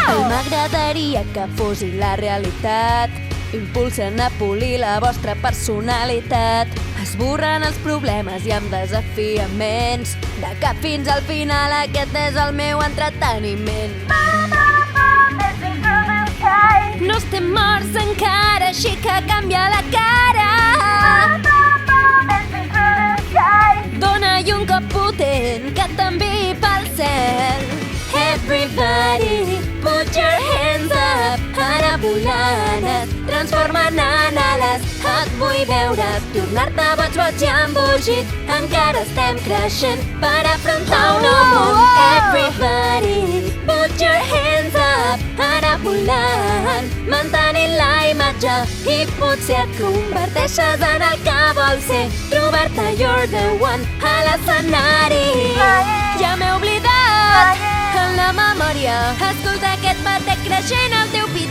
Ai, m'agradaria que fossi la realitat. Impulsen a polir la vostra personalitat. Esborren els problemes i amb desafiaments. De cap fins al final aquest és el meu entreteniment. No estem morts encara, així que canvia la cara. Dóna-hi un cop potent que t'enviï pel cel. Everybody, put your hands up. Ara volant es transformen en ales. Et vull veure tornar-te boig i embogit. Encara estem creixent per afrontar un nou món. Everybody, put your hands up. Ara volant, mantenint la imatge. I potser et converteixes en el que vols ser. Trobar-te you're the one a l'escenari. Ja m'he oblidat en la memòria. Escolta aquest batec creixent al teu pit.